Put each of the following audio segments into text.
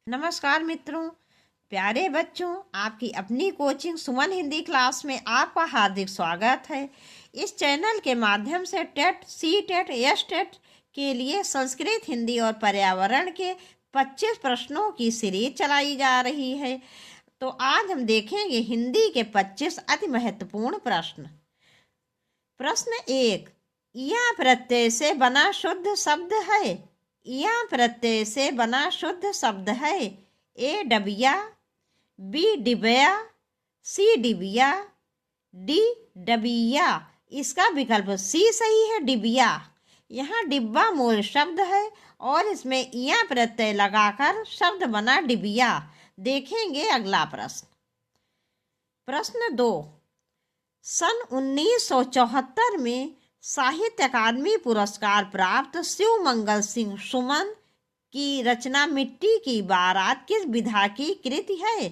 नमस्कार मित्रों, प्यारे बच्चों, आपकी अपनी कोचिंग सुमन हिंदी क्लास में आपका हार्दिक स्वागत है। इस चैनल के माध्यम से TET, C TET, S TET के लिए संस्कृत, हिंदी और पर्यावरण के 25 प्रश्नों की सीरीज चलाई जा रही है। तो आज हम देखेंगे हिंदी के 25 अति महत्वपूर्ण प्रश्न। प्रश्न 1, या प्रत्यय से बना शुद्ध शब्द है। या प्रत्यय से बना शुद्ध शब्द है। ए डबिया, बी डिबिया, सी डिबिया, डी डबिया। इसका विकल्प सी सही है, डिबिया। यहाँ डिब्बा मूल शब्द है और इसमें या प्रत्यय लगाकर शब्द बना डिबिया। देखेंगे अगला प्रश्न। प्रश्न 2, सन 1974 में साहित्य अकादमी पुरस्कार प्राप्त शिव मंगल सिंह सुमन की रचना मिट्टी की बारात किस विधा की कृति है।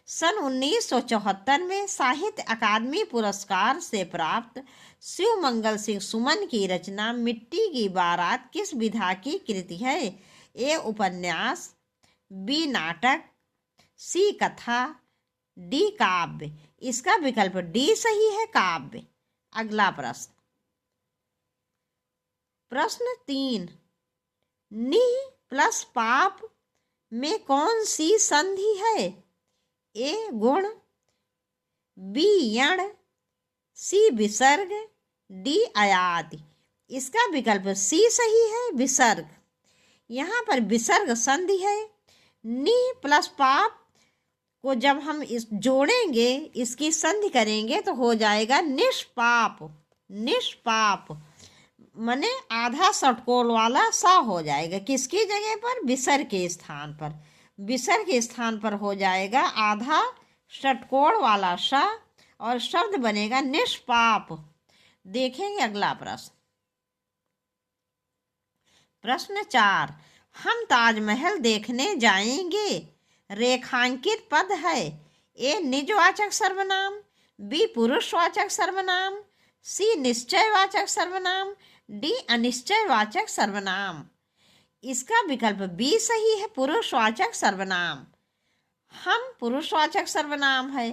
सन 1974 में साहित्य अकादमी पुरस्कार से प्राप्त शिव मंगल सिंह सुमन की रचना मिट्टी की बारात किस विधा की कृति है। ए उपन्यास, बी नाटक, सी कथा, डी काव्य। इसका विकल्प डी सही है, काव्य। अगला प्रश्न। प्रश्न 3, नि प्लस पाप में कौन सी संधि है। ए गुण, बी यण, सी विसर्ग, डी अयाति। इसका विकल्प सी सही है, विसर्ग। यहाँ पर विसर्ग संधि है। नि प्लस पाप को जब हम इस जोड़ेंगे, इसकी संधि करेंगे तो हो जाएगा निष्पाप। निष्पाप माने आधा षटकोण वाला सा हो जाएगा। किसकी जगह पर? विसर्ग के स्थान पर। विसर्ग के स्थान पर हो जाएगा आधा षटकोण वाला सा और शब्द बनेगा निष्पाप। देखेंगे अगला प्रश्न। प्रश्न 4, हम ताजमहल देखने जाएंगे। रेखांकित पद है। ए निजवाचक सर्वनाम, बी पुरुषवाचक सर्वनाम, सी निश्चयवाचक सर्वनाम, डी अनिश्चयवाचक सर्वनाम। इसका विकल्प बी सही है, पुरुषवाचक सर्वनाम। हम पुरुषवाचक सर्वनाम है।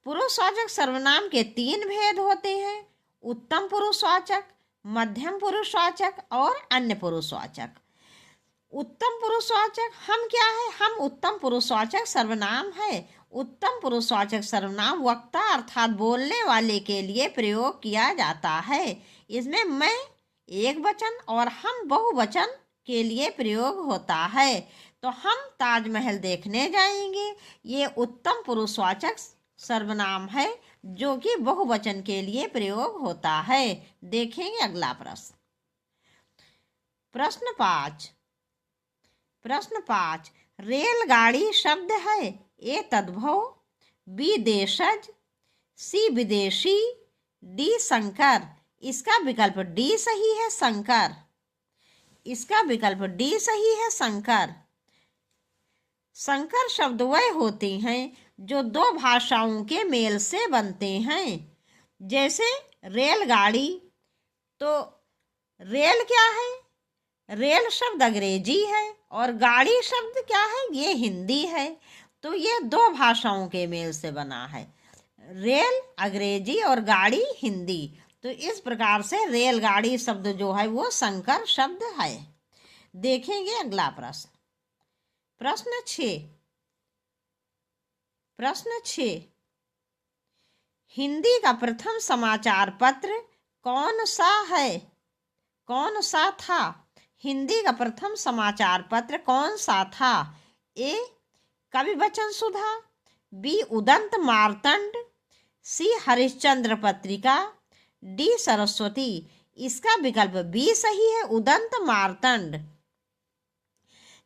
पुरुषवाचक सर्वनाम के 3 भेद होते हैं, उत्तम पुरुषवाचक, मध्यम पुरुषवाचक और अन्य पुरुषवाचक। उत्तम पुरुषवाचक हम क्या है? हम उत्तम पुरुषवाचक सर्वनाम है। उत्तम पुरुषवाचक सर्वनाम वक्ता अर्थात बोलने वाले के लिए प्रयोग किया जाता है। इसमें मैं एक वचन और हम बहुवचन के लिए प्रयोग होता है। तो हम ताजमहल देखने जाएंगे, ये उत्तम पुरुषवाचक सर्वनाम है जो कि बहुवचन के लिए प्रयोग होता है। देखेंगे अगला प्रश्न। प्रश्न 5, प्रश्न 5, रेलगाड़ी शब्द है। ए तद्भव, बी देशज, सी विदेशी, डी संकर। इसका विकल्प डी सही है, संकर। इसका विकल्प डी सही है, संकर। संकर शब्द वह होते हैं जो 2 भाषाओं के मेल से बनते हैं। जैसे रेलगाड़ी, तो रेल क्या है? रेल शब्द अंग्रेजी है और गाड़ी शब्द क्या है? ये हिंदी है। तो ये 2 भाषाओं के मेल से बना है। रेल अंग्रेजी और गाड़ी हिंदी। तो इस प्रकार से रेलगाड़ी शब्द जो है वो संकर शब्द है। देखेंगे अगला प्रश्न। प्रश्न 6, प्रश्न 6, हिंदी का प्रथम समाचार पत्र कौन सा है? कौन सा था? हिंदी का प्रथम समाचार पत्र कौन सा था? ए कविवचन सुधा, बी उदंत मार्तंड, सी हरिश्चंद्र पत्रिका, डी सरस्वती। इसका विकल्प बी सही है, उदंत मार्तंड।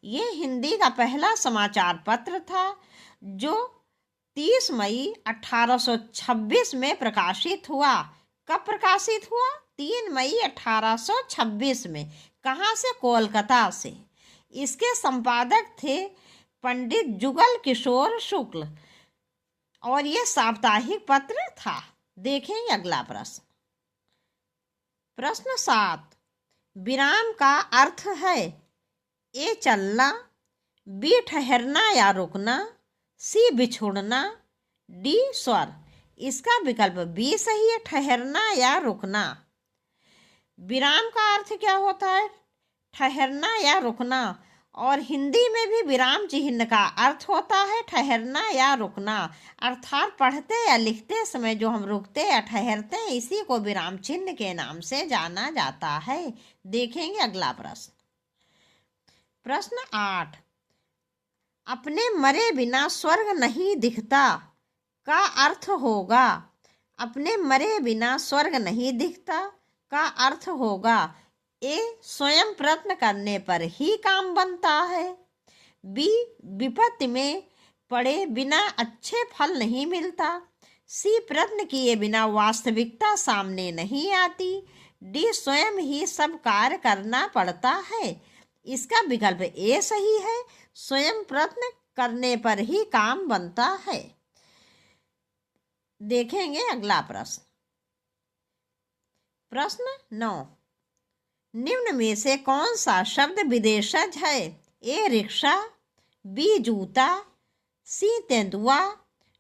ये हिंदी का पहला समाचार पत्र था जो 30 मई 1826 में प्रकाशित हुआ। कब प्रकाशित हुआ? 3 मई 1826 में। कहाँ से? कोलकाता से। इसके संपादक थे पंडित जुगल किशोर शुक्ल और ये साप्ताहिक पत्र था। देखेंगे अगला प्रश्न। प्रश्न 7, विराम का अर्थ है। ए चलना, बी ठहरना या रुकना, सी बिछुड़ना, डी स्वर। इसका विकल्प बी सही है, ठहरना या रुकना। विराम का अर्थ क्या होता है? ठहरना या रुकना। और हिंदी में भी विराम चिन्ह का अर्थ होता है ठहरना या रुकना। अर्थात पढ़ते या लिखते समय जो हम रुकते या ठहरते हैं, इसी को विराम चिन्ह के नाम से जाना जाता है। देखेंगे अगला प्रश्न। प्रश्न 8, अपने मरे बिना स्वर्ग नहीं दिखता का अर्थ होगा। अपने मरे बिना स्वर्ग नहीं दिखता का अर्थ होगा। ए, स्वयं प्रयत्न करने पर ही काम बनता है। बी, विपत्ति में पड़े बिना अच्छे फल नहीं मिलता। सी, प्रयत्न किए बिना वास्तविकता सामने नहीं आती। डी, स्वयं ही सब कार्य करना पड़ता है। इसका विकल्प ए सही है, स्वयं प्रयत्न करने पर ही काम बनता है। देखेंगे अगला प्रश्न। प्रश्न 9, निम्न में से कौन सा शब्द विदेशज है। ए, रिक्शा, बी, जूता, सी, तेंदुआ,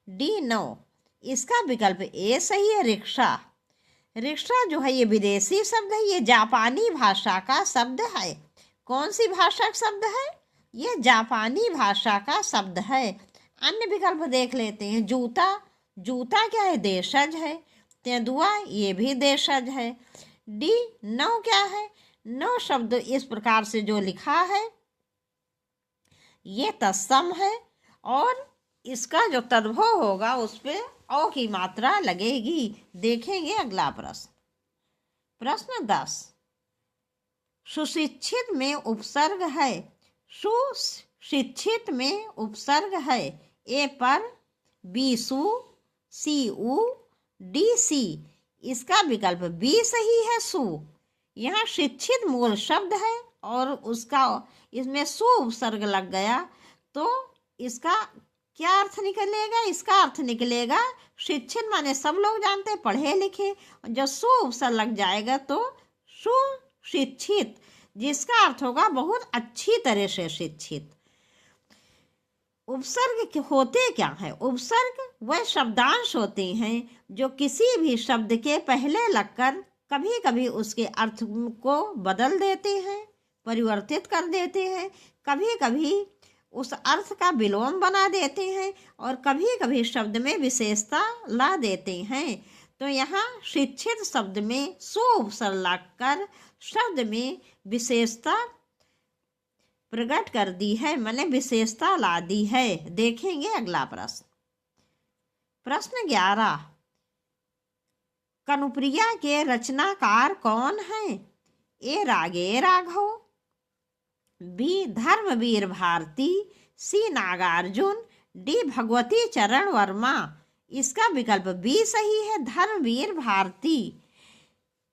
डी, नाव। इसका विकल्प ए सही है, रिक्शा। रिक्शा जो है ये विदेशी शब्द है, ये जापानी भाषा का शब्द है। कौन सी भाषा का शब्द है? ये जापानी भाषा का शब्द है। अन्य विकल्प देख लेते हैं। जूता, जूता क्या है? देशज है। तेंदुआ, ये भी देशज है। डी, नाव क्या है? नाव शब्द इस प्रकार से जो लिखा है ये तत्सम है और इसका जो तद्भव होगा उस पे औ की मात्रा लगेगी। देखेंगे अगला प्रश्न। प्रश्न 10, सुशिक्षित में उपसर्ग है। सुशिक्षित में उपसर्ग है। ए, पर, बी, सु, सी, उ, डी, सी। इसका विकल्प बी सही है, सु। यहाँ शिक्षित मूल शब्द है और उसका इसमें सु उपसर्ग लग गया तो इसका क्या अर्थ निकलेगा? इसका अर्थ निकलेगा शिक्षित माने सब लोग जानते हैं, पढ़े लिखे। जब सु उपसर्ग लग जाएगा तो सुशिक्षित, जिसका अर्थ होगा बहुत अच्छी तरह से शिक्षित। उपसर्ग होते क्या है? उपसर्ग वह शब्दांश होते हैं जो किसी भी शब्द के पहले लगकर कभी कभी उसके अर्थ को बदल देते हैं, परिवर्तित कर देते हैं, कभी कभी उस अर्थ का विलोम बना देते हैं और कभी कभी शब्द में विशेषता ला देते हैं। तो यहाँ शिक्षित शब्द में सु उपसर्ग लगकर शब्द में विशेषता प्रकट कर दी है, मैंने विशेषता ला दी है। देखेंगे अगला प्रश्न। प्रश्न 11, कनुप्रिया के रचनाकार कौन है। ए, रागे राघव, बी, धर्मवीर भारती, सी, नागार्जुन, डी, भगवती चरण वर्मा। इसका विकल्प बी सही है, धर्मवीर भारती।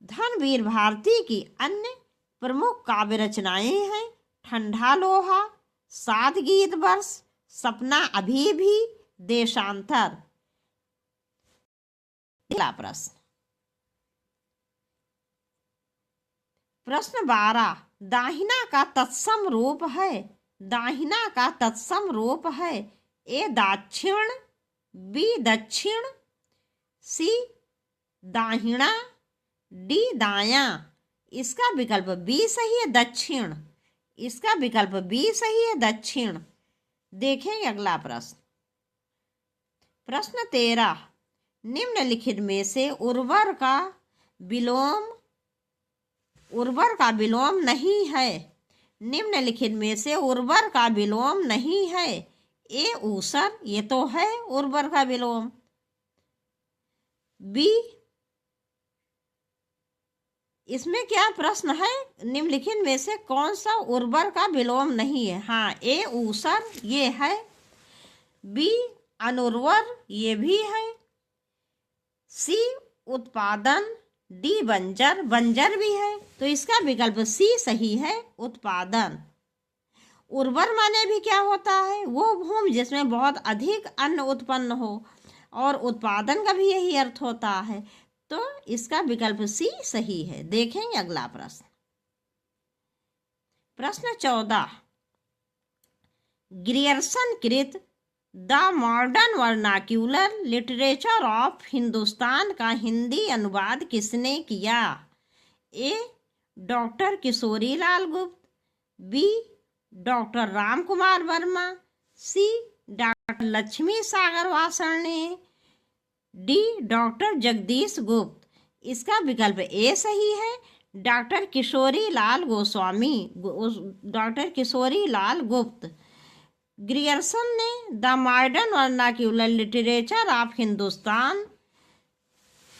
धर्मवीर भारती की अन्य प्रमुख काव्य रचनाएं हैं ठंडा लोहा, सात गीत वर्ष, सपना अभी भी, देशांतर। अगला प्रश्न। प्रश्न 12, दाहिना का तत्सम रूप है। दाहिना का तत्सम रूप है। ए, दाक्षिण, बी, दक्षिण, सी, दाहिना, डी, दाया। इसका विकल्प बी सही है, दक्षिण। इसका विकल्प बी सही है, दक्षिण। देखेंगे अगला प्रश्न। प्रश्न 13, निम्नलिखित में से उर्वर का विलोम नहीं है। निम्नलिखित में से उर्वर का विलोम नहीं है। ए, ऊसर, ये तो है उर्वर का विलोम। बी, इसमें क्या प्रश्न है? निम्नलिखित में से कौन सा उर्वर का विलोम नहीं है? हाँ, ए, ऊसर, ये है। बी, अनुर्वर, ये भी है। सी, उत्पादन, डी, बंजर, बंजर भी है। तो इसका विकल्प सी सही है, उत्पादन। उर्वर माने भी क्या होता है? वो भूमि जिसमें बहुत अधिक अन्न उत्पन्न हो, और उत्पादन का भी यही अर्थ होता है। तो इसका विकल्प सी सही है। देखेंगे अगला प्रश्न। प्रश्न 14, ग्रियर्सन कृत the modern vernacular literature of Hindustan का हिंदी अनुवाद किसने किया? ए. डॉक्टर किशोरी लाल गुप्त, बी. डॉक्टर राम कुमार वर्मा, सी. डॉक्टर लक्ष्मी सागर वासरणे, डी. डॉक्टर जगदीश गुप्त। इसका विकल्प ए सही है, डॉक्टर किशोरी लाल गोस्वामी, डॉक्टर किशोरी लाल गुप्त। ग्रियर्सन ने the modern vernacular literature of Hindustan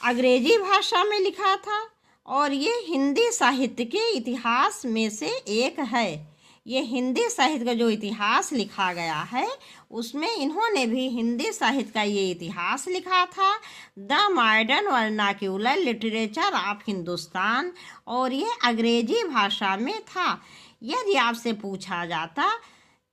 अंग्रेजी भाषा में लिखा था और ये हिंदी साहित्य के इतिहास में से एक है। ये हिंदी साहित्य का जो इतिहास लिखा गया है उसमें इन्होंने भी हिंदी साहित्य का ये इतिहास लिखा था, the modern vernacular literature of Hindustan, और ये अंग्रेजी भाषा में था। यदि आपसे पूछा जाता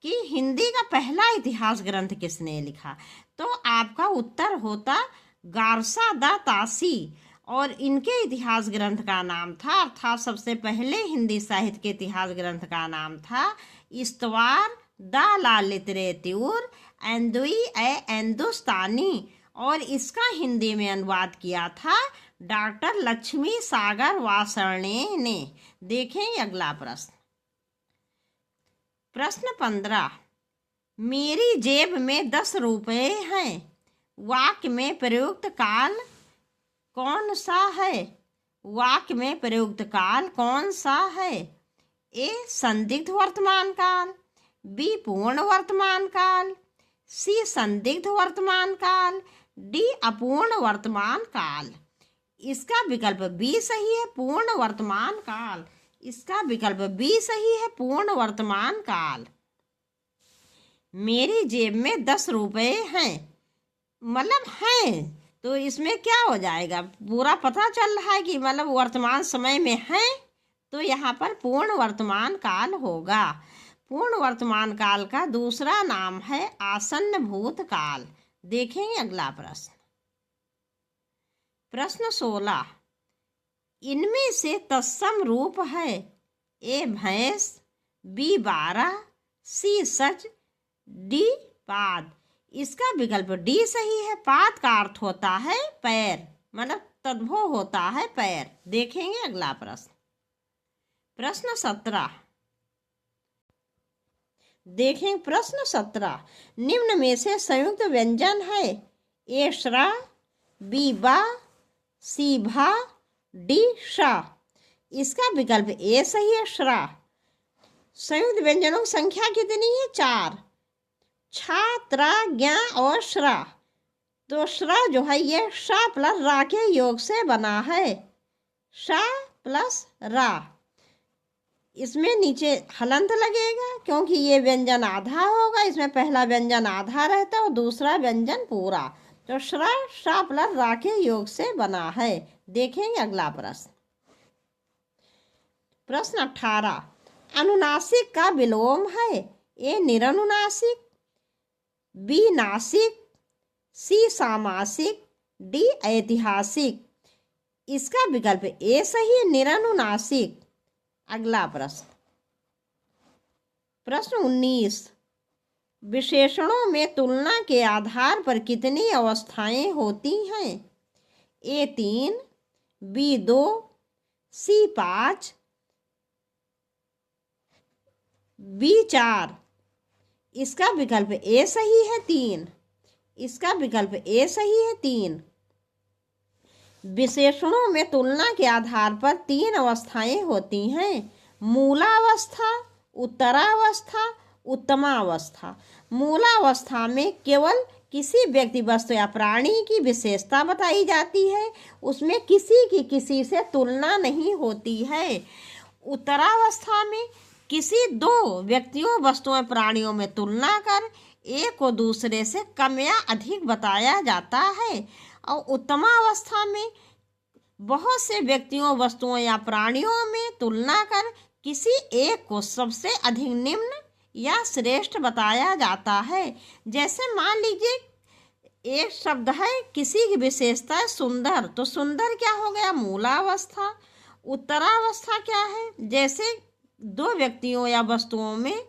कि हिंदी का पहला इतिहास ग्रंथ किसने लिखा तो आपका उत्तर होता गारसा द तासी, और इनके इतिहास ग्रंथ का नाम था, अर्थात सबसे पहले हिंदी साहित्य के इतिहास ग्रंथ का नाम था इस्तवार द ला लिटरेचर एंदुई ए हिंदुस्तानी, और इसका हिंदी में अनुवाद किया था डॉक्टर लक्ष्मी सागर वासरणे ने। देखें अगला प्रश्न। प्रश्न 15, मेरी जेब में 10 रुपए हैं, वाक्य में प्रयुक्त काल कौन सा है? वाक्य में प्रयुक्त काल कौन सा है? ए. संदिग्ध वर्तमान काल, बी. पूर्ण वर्तमान काल, सी. संदिग्ध वर्तमान काल, डी. अपूर्ण वर्तमान काल। इसका विकल्प बी सही है, पूर्ण वर्तमान काल। इसका विकल्प बी सही है, पूर्ण वर्तमान काल। मेरी जेब में 10 रुपए हैं, मतलब हैं, तो इसमें क्या हो जाएगा? पूरा पता चल रहा है कि मतलब वर्तमान समय में है, तो यहाँ पर पूर्ण वर्तमान काल होगा। पूर्ण वर्तमान काल का दूसरा नाम है आसन्न भूतकाल। देखें अगला प्रश्न। प्रश्न 16, इनमें से तत्सम रूप है? ए. भैंस, बी. 12, सी. सच, डी. पाद। इसका विकल्प डी सही है, पाद का अर्थ होता है पैर, मतलब तद्भव होता है पैर। देखेंगे अगला प्रश्न। प्रश्न 17, देखें प्रश्न 17, निम्न में से संयुक्त व्यंजन है? ए. श्रा, बी. बा, सी. भा, डी. शा। इसका विकल्प ए सही है, श्रा। संयुक्त व्यंजनों की संख्या कितनी है? 4, छा, त्रा, ज्ञा और श्रा। तो श्रा जो है ये शा प्लस रा के योग से बना है, शा प्लस रा। इसमें नीचे हलंत लगेगा क्योंकि ये व्यंजन आधा होगा, इसमें पहला व्यंजन आधा रहता है और दूसरा व्यंजन पूरा। तो श्रा शा प्लस रा के योग से बना है। देखेंगे अगला प्रश्न। प्रश्न 18, अनुनासिक का विलोम है? ए. निरनुनासिक, बी. नासिक, सी. सामासिक, डी. ऐतिहासिक। इसका विकल्प ए सही है, निरनुनासिक। अगला प्रश्न। प्रश्न 19, विशेषणों में तुलना के आधार पर कितनी अवस्थाएं होती हैं? ए. 3, बी. 2, सी. 5, बी. 4। इसका विकल्प ए सही है, 3। इसका विकल्प ए सही है, 3। विशेषणों में तुलना के आधार पर 3 अवस्थाएं होती हैं: मूलावस्था, उत्तरावस्था, उत्तमावस्था। मूलावस्था में केवल किसी व्यक्ति, वस्तु या प्राणी की विशेषता बताई जाती है, उसमें किसी की किसी से तुलना नहीं होती है। उत्तरावस्था में किसी 2 व्यक्तियों, वस्तुओं, प्राणियों में तुलना कर एक को दूसरे से कम या अधिक बताया जाता है, और उत्तमावस्था में बहुत से व्यक्तियों, वस्तुओं या प्राणियों में तुलना कर किसी एक को सबसे अधिक निम्न या श्रेष्ठ बताया जाता है। जैसे मान लीजिए एक शब्द है, किसी की विशेषता है सुंदर, तो सुंदर क्या हो गया? मूलावस्था। उत्तरावस्था क्या है? जैसे 2 व्यक्तियों या वस्तुओं में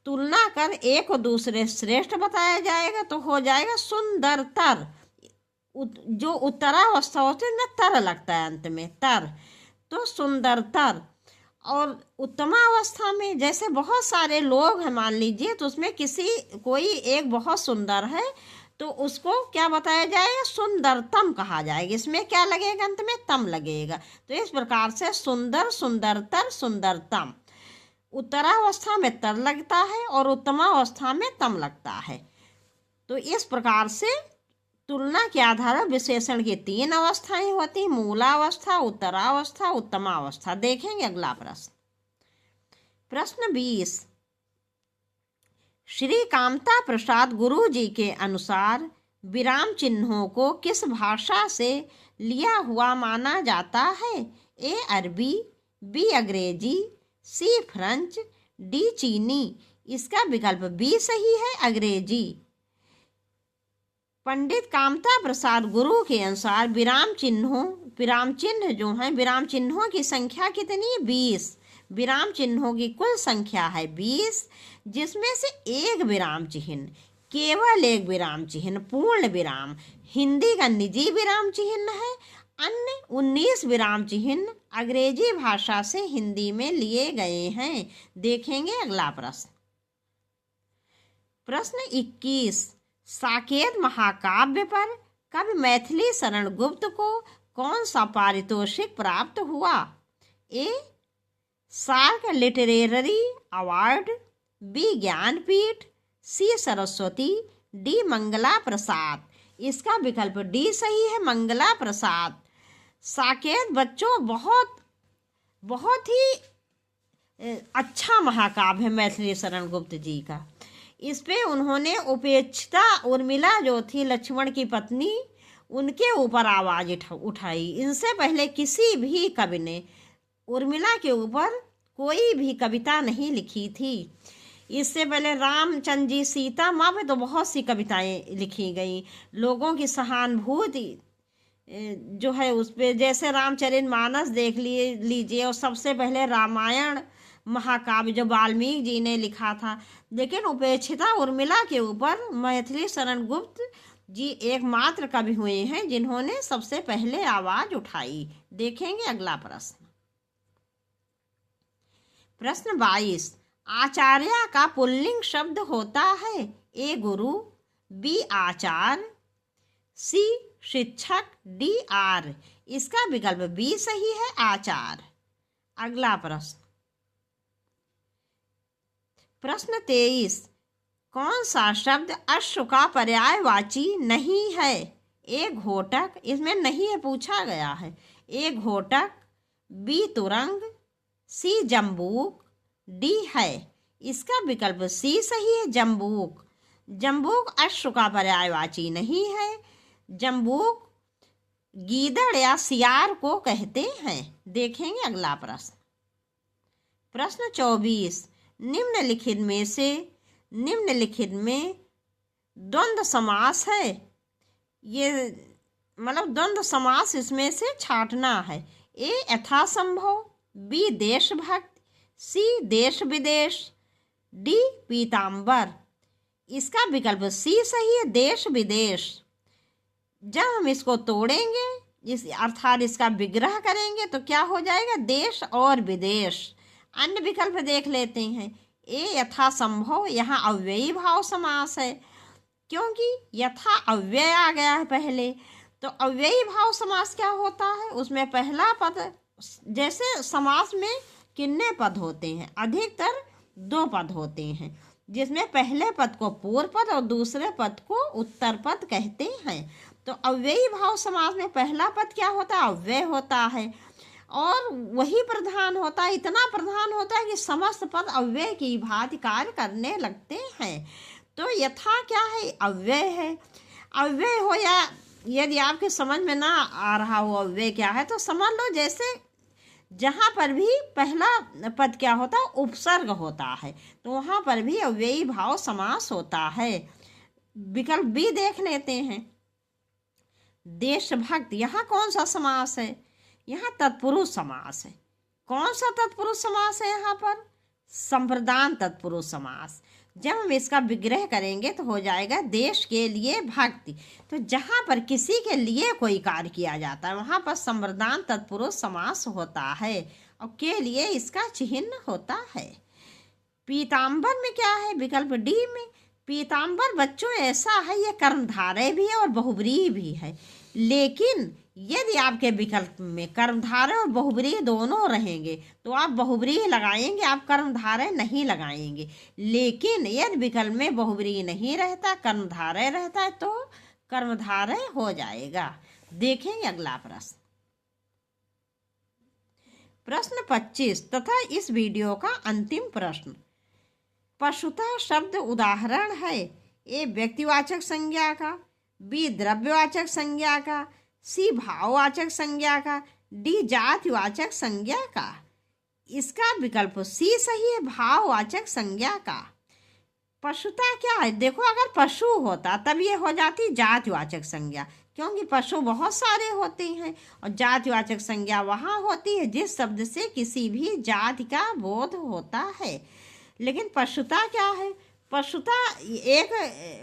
तुलना कर एक को दूसरे श्रेष्ठ बताया जाएगा तो हो जाएगा सुंदरतर। जो उत्तरावस्था होती है ना तर लगता है अंत में, तर, तो सुंदरतर। और उत्तमावस्था में जैसे बहुत सारे लोग हैं मान लीजिए, तो उसमें कोई एक बहुत सुंदर है तो उसको क्या बताया जाएगा, सुंदरतम कहा जाएगा। इसमें क्या लगेगा, अंत में तम लगेगा। तो इस प्रकार से सुंदर, सुंदरतर, सुंदरतम। उत्तरावस्था में तर लगता है और उत्तमावस्था में तम लगता है। तो इस प्रकार से तुलना के आधार पर विशेषण की 3 अवस्थाएं होती, मूलावस्था, उत्तरावस्था, उत्तमावस्था। देखेंगे अगला प्रश्न। प्रश्न 20, श्री कामता प्रसाद गुरु जी के अनुसार विराम चिन्हों को किस भाषा से लिया हुआ माना जाता है? ए अरबी, बी अंग्रेजी, सी फ्रेंच, डी चीनी। इसका विकल्प बी सही है, अंग्रेजी। पंडित कामता प्रसाद गुरु के अनुसार विराम चिन्ह जो हैं, विराम चिन्हों की संख्या कितनी? 20। विराम चिन्हों की कुल संख्या है 20, जिसमें से एक विराम चिन्ह, केवल एक विराम चिन्ह पूर्ण विराम, हिंदी का निजी विराम चिन्ह है। अन्य 19 विराम चिन्ह अंग्रेजी भाषा से हिंदी में लिए गए हैं। देखेंगे अगला प्रश्न। प्रश्न 21, साकेत महाकाव्य पर कवि मैथिली शरण गुप्त को कौन सा पारितोषिक प्राप्त हुआ? A SAARC literary award, B Jnanpith, C Saraswati, D Mangala Prasad. इसका विकल्प डी सही है, मंगला प्रसाद। साकेत बच्चों बहुत ही अच्छा महाकाव्य है मैथिली शरण गुप्त जी का। इस पे उन्होंने उपेक्षिता उर्मिला जो थी लक्ष्मण की पत्नी, उनके ऊपर आवाज उठाई। इनसे पहले किसी भी कवि ने उर्मिला के ऊपर कोई भी कविता नहीं लिखी थी। इससे पहले रामचंद्र जी सीता माँ पे तो बहुत सी कविताएं लिखी गई। लोगों की सहानुभूति जो है उस पे, जैसे रामचरितमानस देख लीजिए, और सबसे पहले रामायण महाकाव्य जो वाल्मीकि जी ने लिखा था। लेकिन उपेक्षिता उर्मिला के ऊपर मैथिली शरण गुप्त जी एकमात्र कवि हुए हैं जिन्होंने सबसे पहले आवाज उठाई। देखेंगे अगला प्रश्न। प्रश्न 22, आचार्य का पुल्लिंग शब्द होता है? ए गुरु, बी आचार्य, सी शिक्षक, डी आर्य। इसका विकल्प बी सही है, आचार्य। अगला प्रश्न। प्रश्न 23, कौन सा शब्द अश्व का पर्यायवाची नहीं है? ए घोटक, इसमें नहीं है पूछा गया है। ए घोटक, बी तुरंग, सी जम्बूक, डी है। इसका विकल्प सी सही है, जम्बूक। जम्बूक अश्व का पर्यायवाची नहीं है। जम्बूक गीदड़ या सियार को कहते हैं। देखेंगे अगला प्रश्न। प्रश्न 24, निम्नलिखित में द्वंद्व समास है। ये मतलब द्वंद्व समास इसमें से छांटना है। ए यथासंभव, बी देशभक्त, सी देश विदेश, डी पीताम्बर। इसका विकल्प सी सही है, देश विदेश। जब हम इसको तोड़ेंगे अर्थात इसका विग्रह करेंगे तो क्या हो जाएगा, देश और विदेश। अन्य विकल्प देख लेते हैं। ए यथासंभव, यहाँ अव्ययी भाव समास है, क्योंकि यथा अव्यय आ गया है पहले। तो अव्ययी भाव समास क्या होता है, उसमें पहला पद, जैसे समास में कितने पद होते हैं, अधिकतर 2 पद होते हैं, जिसमें पहले पद को पूर्व पद और दूसरे पद को उत्तर पद कहते हैं। तो अव्ययी भाव समास में पहला पद क्या होता है, अव्यय होता है, और वही प्रधान होता है, इतना प्रधान होता है कि समस्त पद अव्यय की भांति कार्य करने लगते हैं। तो यथा क्या है, अव्यय है। अव्यय हो, या यदि आपके समझ में ना आ रहा हो अव्यय क्या है, तो समझ लो जैसे जहाँ पर भी पहला पद क्या होता है, उपसर्ग होता है, तो वहाँ पर भी अव्ययी भाव समास होता है। विकल्प बी देख लेते हैं। देशभक्त, यहाँ कौन सा समास है, यहाँ तत्पुरुष समास है। कौन सा तत्पुरुष समास है यहाँ पर, संप्रदान तत्पुरुष समास। जब हम इसका विग्रह करेंगे तो हो जाएगा देश के लिए भक्ति। तो जहाँ पर किसी के लिए कोई कार्य किया जाता है वहाँ पर संवृदान तत्पुरुष समास होता है और के लिए इसका चिन्ह होता है। पीताम्बर में क्या है? विकल्प डी में पीताम्बर बच्चों ऐसा है, ये कर्मधारय भी है और बहुब्रीहि भी है। लेकिन यदि आपके विकल्प में कर्मधारय और बहुब्रीहि दोनों रहेंगे तो आप बहुब्रीहि लगाएंगे, आप कर्मधारय नहीं लगाएंगे। लेकिन यदि विकल्प में बहुब्रीहि नहीं रहता, कर्मधारय रहता है तो कर्मधारय हो जाएगा। देखेंगे अगला प्रश्न। प्रश्न 25 तथा इस वीडियो का अंतिम प्रश्न। पशुता शब्द उदाहरण है। ए व्यक्तिवाचक संज्ञा का, बी द्रव्यवाचक संज्ञा का, सी भाववाचक संज्ञा का, डी जातिवाचक संज्ञा का। इसका विकल्प सी सही है, भाववाचक संज्ञा का। पशुता क्या है? देखो, अगर पशु होता तब ये हो जाती जातिवाचक संज्ञा, क्योंकि पशु बहुत सारे होते हैं और जातिवाचक संज्ञा वहाँ होती है जिस शब्द से किसी भी जाति का बोध होता है। लेकिन पशुता क्या है? पशुता एक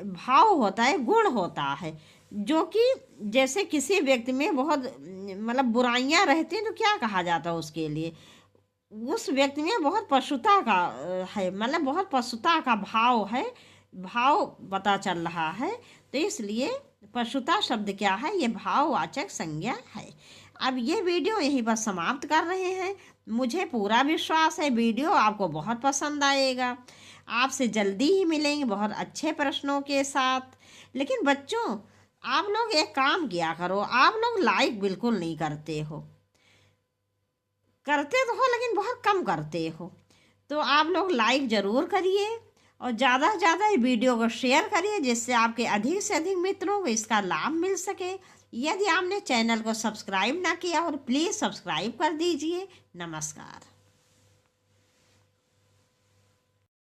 भाव होता है, गुण होता है, जो कि जैसे किसी व्यक्ति में बहुत मतलब बुराइयां रहती हैं तो क्या कहा जाता है उसके लिए? उस व्यक्ति में बहुत पशुता का है, मतलब बहुत पशुता का भाव है, भाव पता चल रहा है। तो इसलिए पशुता शब्द क्या है? ये भाववाचक संज्ञा है। अब ये वीडियो यहीं पर समाप्त कर रहे हैं। मुझे पूरा विश्वास है वीडियो आपको बहुत पसंद आएगा। आपसे जल्दी ही मिलेंगे बहुत अच्छे प्रश्नों के साथ। लेकिन बच्चों, आप लोग एक काम किया करो, आप लोग लाइक बिल्कुल नहीं करते हो, करते तो हो लेकिन बहुत कम करते हो। तो आप लोग लाइक ज़रूर करिए और ज़्यादा से ज़्यादा वीडियो को शेयर करिए, जिससे आपके अधिक से अधिक मित्रों को इसका लाभ मिल सके। यदि आपने चैनल को सब्सक्राइब ना किया और प्लीज़ सब्सक्राइब कर दीजिए। नमस्कार।